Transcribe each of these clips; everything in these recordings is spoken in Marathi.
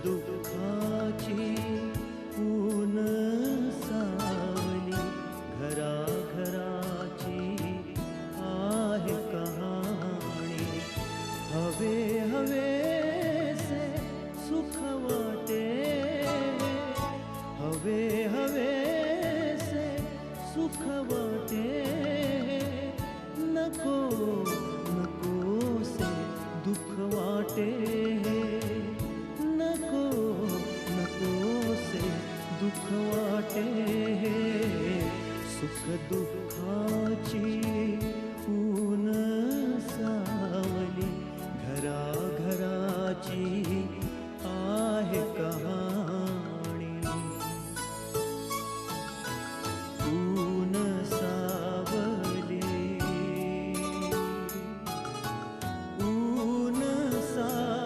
दुःखाची ऊन सावली घराघराची आहे कहाणी हवे हवे से सुख वाटे हवे हवे से सुख वाटे नको नको से दुख वाटे नको नको से दुख वाटे सुख दुःखाची ऊन सावली घराघराची आहे कहाणी ऊन सावली ऊन सावली.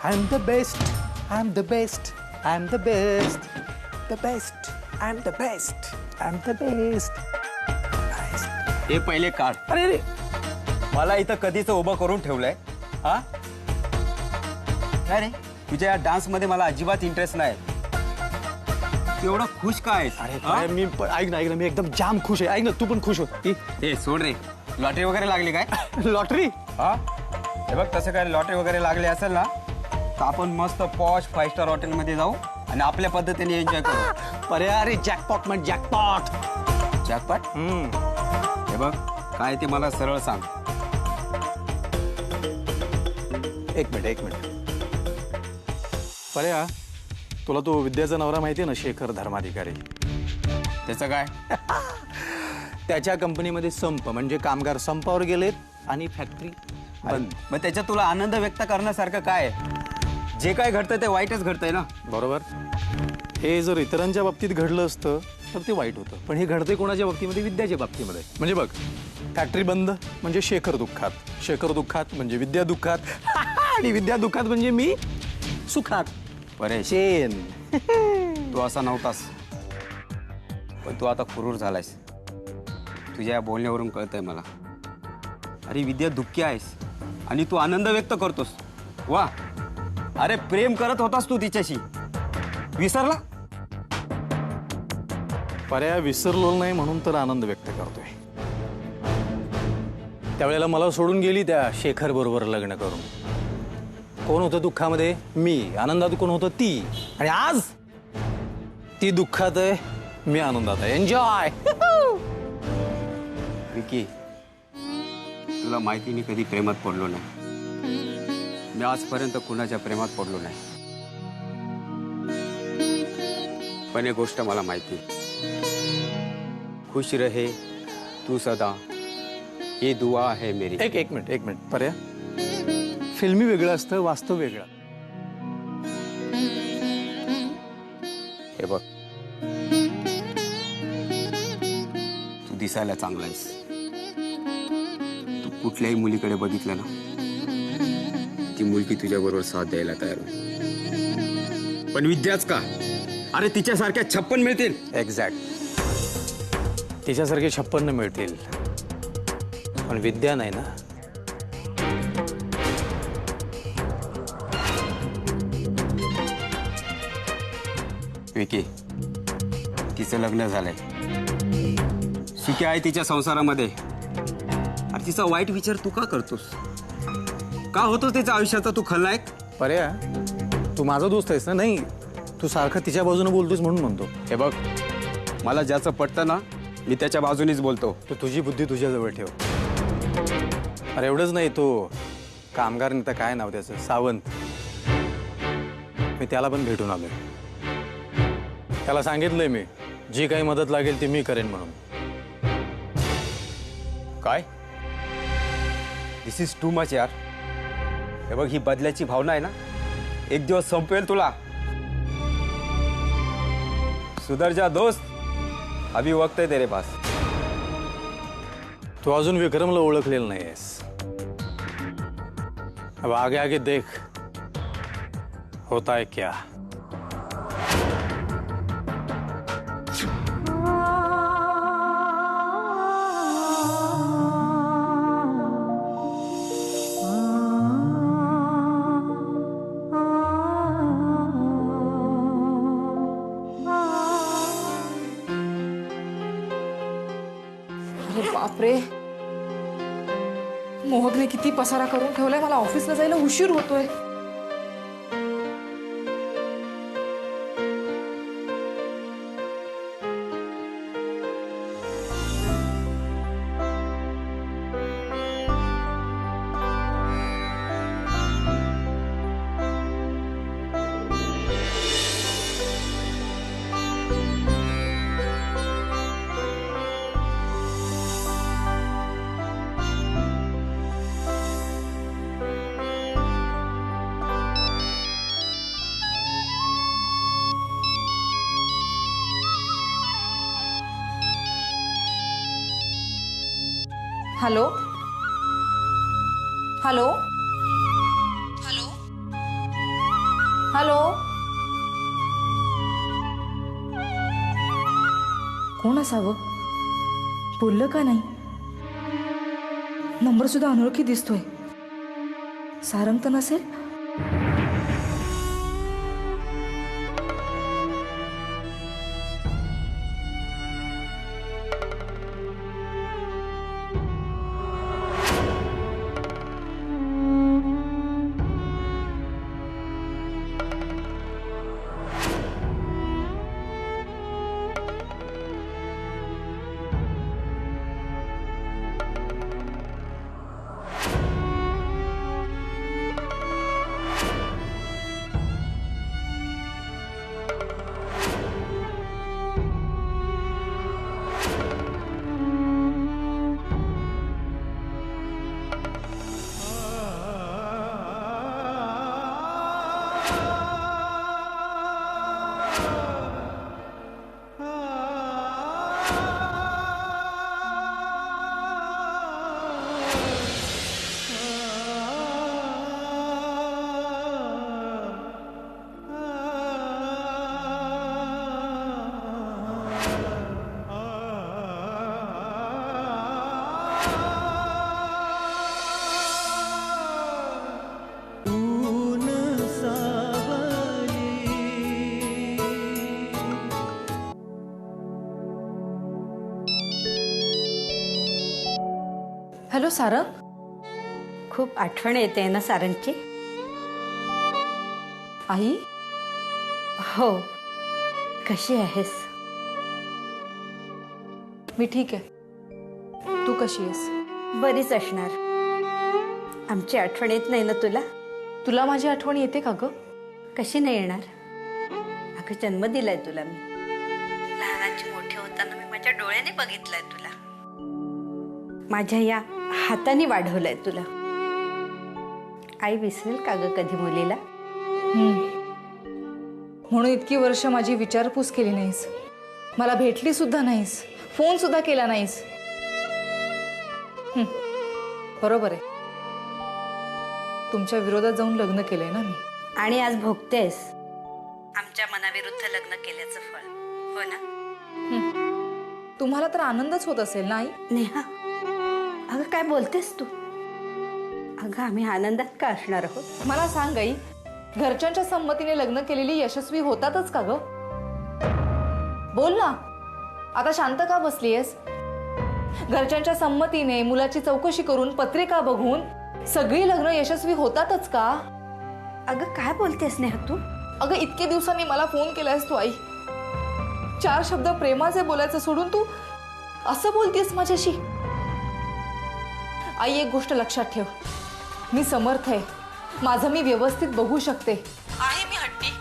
I'm the best, I'm the best, I'm the best, the best, I'm the best, I'm the best. हे पहिले काढ. अरे अरे मला इथं कधीच उभं करून ठेवलंय हा. काय रे तुझ्या या डान्स मध्ये मला अजिबात इंटरेस्ट नाही. तू एवढं खुश का आहेस? अरे काय मी ऐक ना मी एकदम जाम खुश आहे. ऐक ना तू पण खुश हो. हे सोड रे, लॉटरी वगैरे लागली काय? लॉटरी? हा हे बघ, तसं काय लॉटरी वगैरे लागली असेल ना तर आपण मस्त पॉश 5 स्टार हॉटेल मध्ये जाऊ आणि आपल्या पद्धतीने एन्जॉय करू. अरे अरे जॅकपॉट म्हणजे जॅकपॉट. जॅकपॉट? हे बघ काय ते मला सरळ सांग. एक मिनिट पर्या, तुला तो विद्याचा नवरा माहिती आहे ना, शेखर धर्माधिकारी? त्याचं काय? त्याच्या कंपनीमध्ये संप म्हणजे कामगार संपावर गेलेत आणि फॅक्टरी बंद. मग त्याच्यात तुला आनंद व्यक्त करण्यासारखं काय? जे काय घडतंय ते वाईटच घडतंय ना. बरोबर. हे जर इतरांच्या बाबतीत घडलं असतं तर ते वाईट होतं, पण हे घडते कोणाच्या बाबतीमध्ये? विद्याच्या बाबतीमध्ये. म्हणजे बघ, फॅक्टरी बंद म्हणजे शेखर दुःखात, शेखर दुःखात म्हणजे विद्या दुःखात, आणि विद्या दुःखात म्हणजे मी सुखात. परेशेन तू असा नव्हतास, पण तू आता कुरूर झालायस. तुझ्या या बोलण्यावरून कळतंय मला. अरे विद्या दुःखी आहेस आणि तू आनंद व्यक्त करतोस. वा, अरे प्रेम करत होतास तू तिच्याशी, विसरला? पर्याय विसरलो नाही म्हणून तर आनंद व्यक्त करतोय. त्यावेळेला मला सोडून गेली त्या शेखर बरोबर लग्न करून. कोण होतं दुःखामध्ये? मी. आनंदात कोण होतं? ती. आणि आज ती दुःखात आहे, मी आनंदात आहे. एन्जॉय. विकी, तुला माहिती मी कधी प्रेमात पडलो नाही. मी आजपर्यंत कुणाच्या प्रेमात पडलो नाही. पण एक गोष्ट मला माहिती, खुश रहे तू सदा, ये दुआ है मेरी. एक मिनिट पर्या, फिल्मी वेगळं असतं, वास्तव वेगळं. हे बघ, तू दिसायला चांगला आहेस. तू कुठल्याही मुलीकडे बघितलं ना, ती मुलगी तुझ्या बरोबर साथ द्यायला तयार होईल. पण विद्याच का? अरे तिच्यासारख्या 56 मिळतील. एक्झॅक्ट, तिच्यासारखे 56 मिळतील, पण विद्या नाही ना. विकी, तिचं लग्न झालंय, सुखी आहे तिच्या संसारामध्ये. अरे तिचा वाईट विचार तू का करतोस? का होतोस तिच्या आयुष्याचा तू खलनायक? पर्या, तू माझा दोस्त आहेस ना? नाही, तू सारखं तिच्या बाजूने बोलतोस म्हणून म्हणतो. हे बघ, मला ज्याचं पटतं ना मी त्याच्या बाजूनीच बोलतो. तू तुझी बुद्धी तुझ्याजवळ ठेव. अरे एवढंच नाही, तो कामगार नेता, काय नाव त्याचं, सावंत, मी त्याला पण भेटून आलोय. त्याला सांगितलंय मी, जी काही मदत लागेल ती मी करेन म्हणून. काय? दिस इज टू मच यार. हे बघ, ही बदल्याची भावना आहे ना, एक दिवस संपवेल तुला. सुधर जा दोस्त, अभी वक्त है तेरे पास. तू अजून विक्रमला ओळखलेलं नाहीयेस. अब आगे आगे देख होता है क्या. अरे बापरे, मोहकने किती पसारा करून ठेवलाय. मला ऑफिसला जायला उशीर होतोय. हॅलो हॅलो हॅलो हॅलो, कोण असावं? बोललं का नाही? नंबर सुद्धा अनोळखी दिसतोय. सारंग तर नसेल? हॅलो सारंग. खूप आठवण येते ना सारंगची? आई, हो, कशी आहेस? मी ठीक आहे. तू कशी आहेस? बरीच असणार. आमची आठवण येत नाही ना तुला? तुला माझी आठवण येते का ग? कशी नाही येणार? अगं जन्म दिलाय तुला मी. लहानाची मोठे होताना मी माझ्या डोळ्याने बघितलंय तुला. माझ्या या हाताने वाढवलंय तुला. आई विसरेल का ग कधी मुलीला? म्हणून इतकी वर्ष माझी विचारपूस केली नाहीस, मला भेटली सुद्धा नाहीस, फोन सुद्धा केला नाहीस. बरोबर आहे. तुमच्या विरोधात जाऊन लग्न केलंय ना मी. आणि आज भोगतेस आमच्या मनाविरुद्ध लग्न केल्याचं फळ. हो ना? तुम्हाला तर आनंदच होत असेल ना आई? नेहा, अगं काय बोलतेस तू? अगं आम्ही आनंदात का असणार आहोत? मला सांग आई, घरच्यांच्या संमतीने लग्न केलेली यशस्वी होतातच का ग? बोल ना, आता शांत का बसलीयस? घरच्यांच्या संमतीने मुलाची चौकशी करून पत्रिका बघून सगळी लग्न यशस्वी होतातच का? अगं काय बोलतेस नेहा तू? अगं इतके दिवसांनी मला फोन केलायस तू आई. 4 शब्द प्रेमाचे बोलायचं सोडून तू असं बोलतेस माझ्याशी. आई, एक गोष्ट लक्षात ठेव, मी समर्थ आहे. माझं मी व्यवस्थित बघू शकते. आहे मी हट्टी,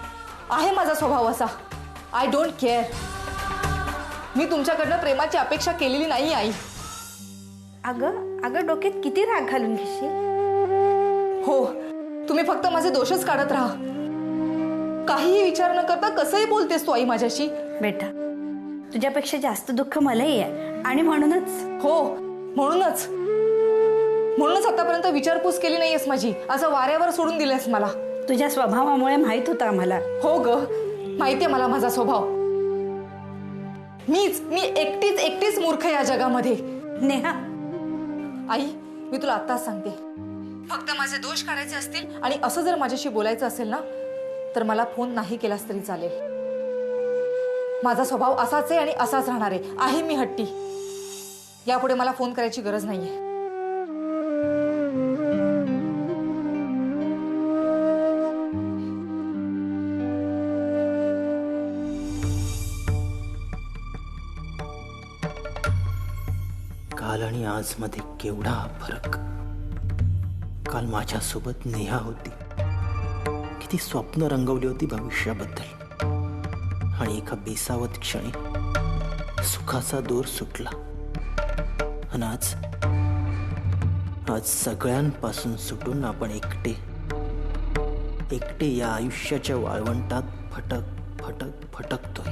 आहे माझा स्वभाव असा. I don't care. मी तुमच्याकडनं प्रेमाची अपेक्षा केलेली नाही आई. अगं अगं डोक्यात किती राग घालून घेशील? हो, तुम्ही फक्त माझे दोषच काढत राहा. काहीही विचार न करता कसंही बोलतेस तू आई माझ्याशी. बेटा, तुझ्यापेक्षा जास्त दुःख मलाही आहे आणि म्हणूनच हो, म्हणूनच आतापर्यंत विचारपूस केली नाहीयेस माझी, असं वाऱ्यावर सोडून दिलंयस मला. तुझ्या स्वभावामुळे माहित होतं आम्हाला. हो ग, माहितीये मला माझा स्वभाव. मी एकटीच मूर्ख या जगामध्ये. नेहा, आई, मी तुला आत्ताच सांगते, फक्त माझे दोष काढायचे असतील आणि असं जर माझ्याशी बोलायचं असेल ना, तर मला फोन नाही केलास तरी चालेल. माझा स्वभाव असाच आहे आणि असाच राहणार आहे मी हट्टी. यापुढे मला फोन करायची गरज नाहीये. काल आणि आज मध्ये केवढा फरक. काल माझ्यासोबत नेहा होती, किती स्वप्न रंगवली होती भविष्याबद्दल, आणि एका बेसावत क्षणी सुखाचा दोर सुटला. आणि आज सगळ्यांपासून सुटून आपण एकटे या आयुष्याच्या वाळवंटात फटकतोय.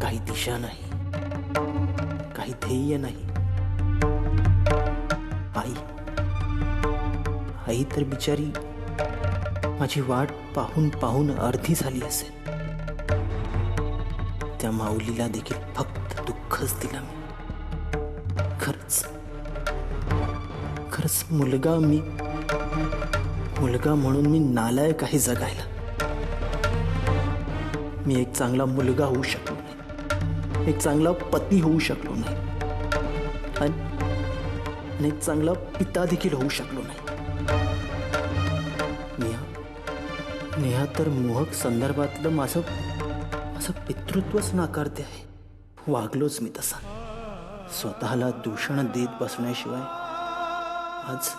काही दिशा नाही, काही ध्येय नाही. आई तर बिचारी माझी वाट पाहून अर्धी झाली असेल. त्या माऊलीला देखील फक्त दुःखच दिलं मी. खरंच मुलगा म्हणून मी नालायक आहे जगायला. मी एक चांगला मुलगा होऊ शकलो नाही, एक चांगला पती होऊ शकलो नाही, आणि एक चांगला पिता देखील होऊ शकलो नाही. नेहा तर मोहक संदर्भातलं माझं पितृत्वच नाकारते आहे. वागलोच मी तसा, स्वतःला दूषण देत बसण्याशिवाय. आज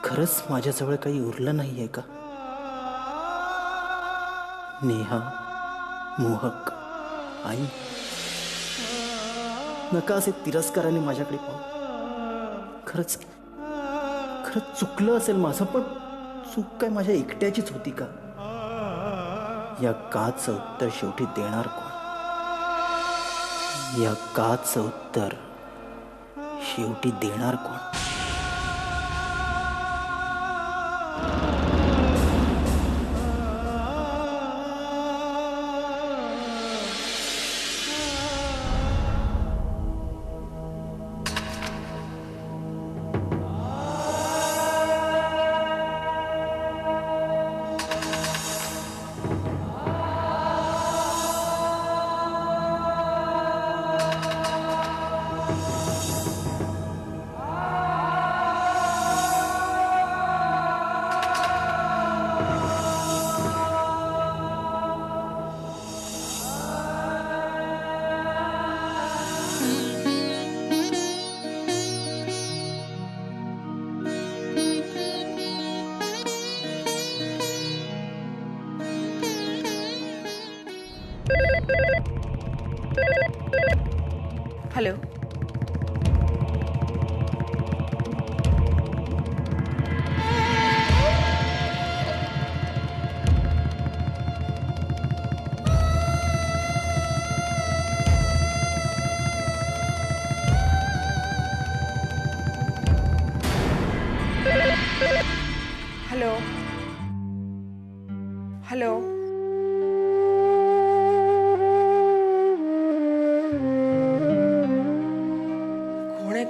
खरंच माझ्याजवळ काही उरलं नाहीये का? नेहा, मोहक, आई, नका असे तिरस्काराने माझ्याकडे पाहू. खरंच चुकलं असेल माझं, पण चूक काय माझ्या एकट्याचीच होती का? या काचं उत्तर शेवटी देणार कोण? या काचं उत्तर शेवटी देणार कोण? हॅलो. हॅलो. हॅलो.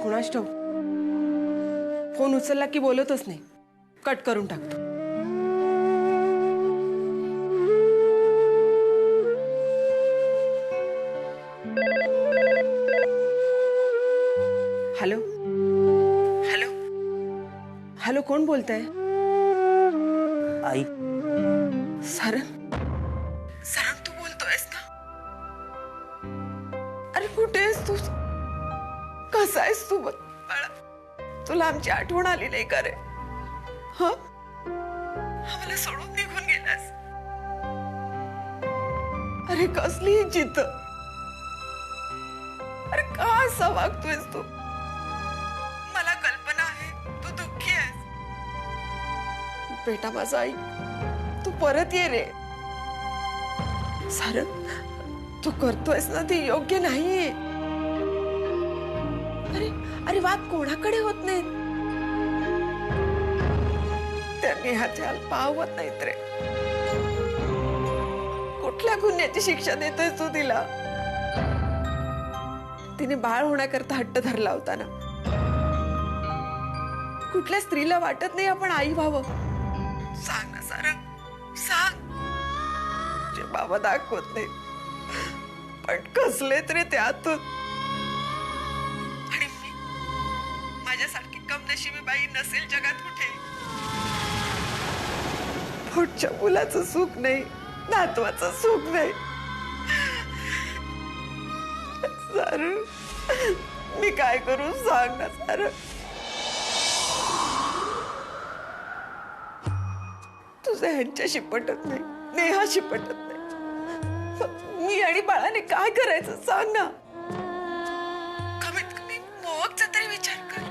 कोणाच ठाऊक, फोन उचलला की बोलतच नाही, कट करून टाकतो. हॅलो. हॅलो. हॅलो, कोण बोलतंय? आई. सरन तू बोलतोयस ना? अरे कुठे आहेस तू? कसा आहेस तू? बाळा, तुला आमची आठवण आली नाही का रे? आम्हाला सोडून निघून गेलास. अरे कसली ही जिद्द? अरे का असा वागतोयस तू? मला कल्पना आहे तू दुःखी आहेस. बेटा माझा, आई, तू परत ये रे. सारंग, तू करतोयस ना ते योग्य नाहीये. अरे अरे वाद कोणाकडे होत नाहीत. त्यांनी ह्याच्या पावत नाहीत रे. कुठल्या गुन्ह्याची शिक्षा देतोय तू तिला? तिने बाळ होण्याकरता हट्ट धरला होता ना. कुठल्या स्त्रीला वाटत नाही आपण आई व्हावं? सांग ना सारंग, सांग. जे बाबा दाखवत नाही पण कसले तरी त्यातून. आणि मी माझ्यासारखी कमनशिबी बाई नसेल जगात कुठे. पुढच्या मुलाचं सुख नाही, नातवाचं सुख नाही. सारंग, मी काय करू सांग ना सारंग. तुझं ह्यांच्याशी पटत नाही, नेहाशी पटत नाही. मी आणि बाळाने काय करायचं सांग ना. कमीत कमी मोहकचा तरी विचार कर.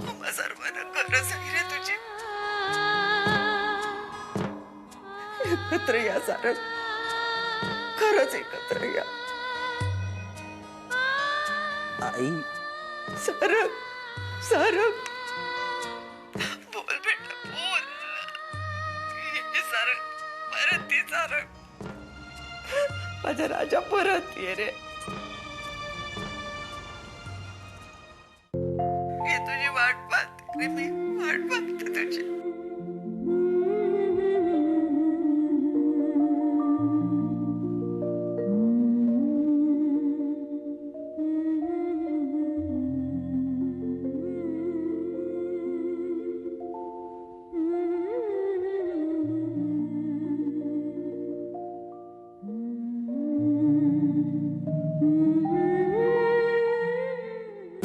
आम्हा सर्वांना गरज आहे रे तुझी. एकत्र या सारंग, खरंच एकत्र या. आई सारंग, सारंग, बोल बेटा बोल. ये सारंग, परत ये सारंग. माझा राजा परत ये रे. ये तुझी वाट पाहते रे, मी वाट पाहते तुझी.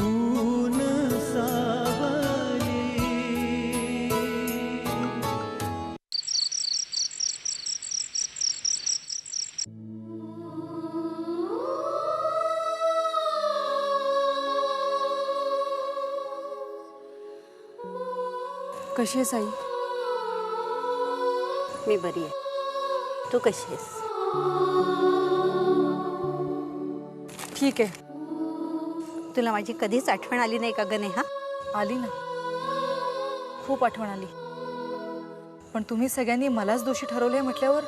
ऊन सावली कशी आहेस आई? मी बरी आहे. तू कशी आहेस? ठीक आहे. तुला माझी कधीच आठवण आली नाही का ग नेहा? आली ना, खूप आठवण आली. पण तुम्ही सगळ्यांनी मलाच दोषी ठरवले म्हटल्यावर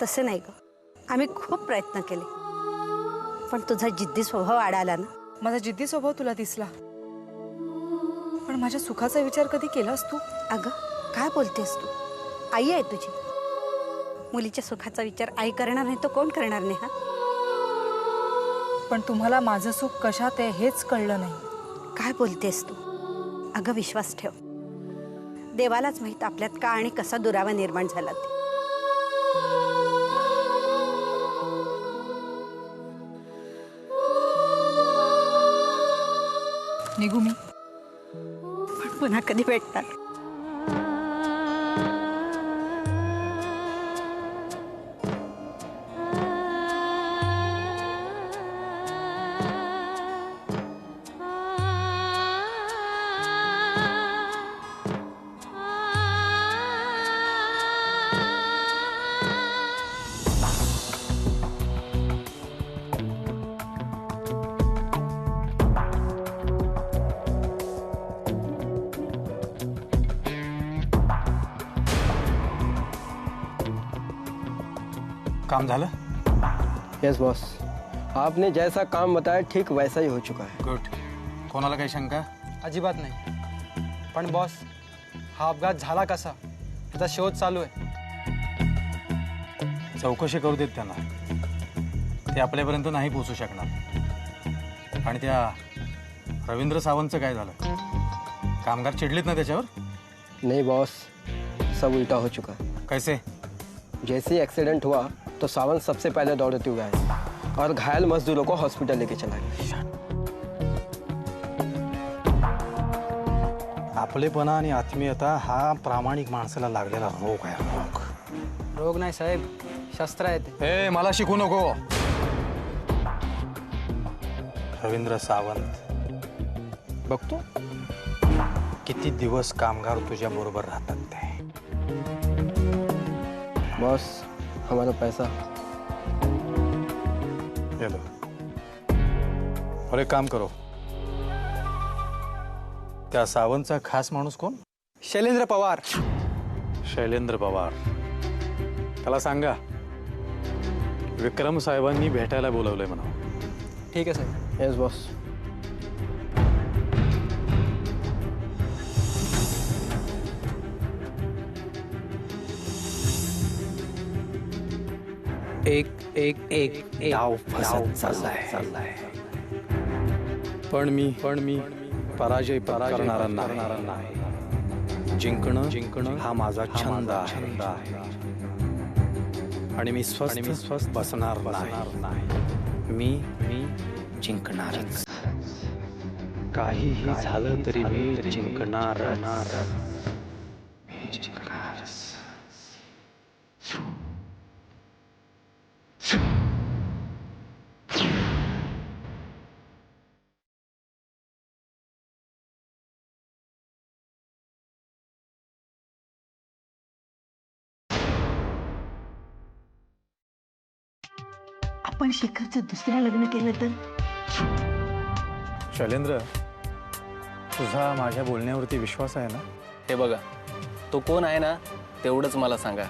तसं नाही ग. आम्ही खूप प्रयत्न केले पण तुझा जिद्दी स्वभाव आडाला ना. माझा जिद्दी स्वभाव तुला दिसला, पण माझ्या सुखाचा विचार कधी केलास तू? अगं काय बोलतेस तू? आई आहे तुझी. मुलीच्या सुखाचा विचार आई करणार नाही तो कोण करणार नेहा? पण तुम्हाला माझं सुख कशात आहे हेच कळलं नाही. काय बोलतेस तू? अगं विश्वास ठेव. देवालाच माहित आपल्यात का आणि कसा दुरावा निर्माण झाला ते. निघू मी? पण पुन्हा कधी भेटणार? काम झालं? यस बॉस, आपने जैसा काम बताया ठीक वैसा ही हो चुका है. गुड. कोणाला काही शंका? अजिबात नाही. पण बॉस, हा अपघात झाला कसा याचा शोध चालू आहे. चौकशी करू देत त्यांना. ते आपल्यापर्यंत नाही पोहोचू शकणार. आणि त्या रवींद्र सावंतचं काय झालं? कामगार चिडलेत ना त्याच्यावर? नहीं बॉस, सब उल्टा हो चुका है. कैसे? जैसे ही एक्सीडेंट हुआ तो सावंत सबसे पहले दौड़ते हुए आए और घायल मजदूरों को हॉस्पिटल लेके चला गया. आपलेपणा आणि आत्मीयता हा प्रामाणिक माणसाला लागलेला रोग आहे. रोग. रोग नाही साहेब, शस्त्र आहे ते. हे मला शिकू नको. रवींद्र सावंत बघतो किती दिवस कामगार तुझ्या बरोबर राहतात ते. बॉस, हमारा पैसा केलं. और एक काम करो, त्या सावंतचा खास माणूस कोण? शैलेंद्र पवार. शैलेंद्र पवार. त्याला सांगा विक्रम साहेबांनी भेटायला बोलवलंय म्हणा. ठीक है साहेब. Yes boss. एक डाव फसत चाललाय. पण मी पराजय करणारा नाही. जिंकणं हा माझा छंद आहे. आणि मी स्वस्थ बसणार नाही. मी जिंकणार. काहीही झालं तरी मी जिंकणार. आपण शेखरचं दुसरं लग्न केलं तर? शैलेंद्र, तुझा माझ्या बोलण्यावरती विश्वास आहे ना? हे बघा, तो कोण आहे ना तेवढंच मला सांगा.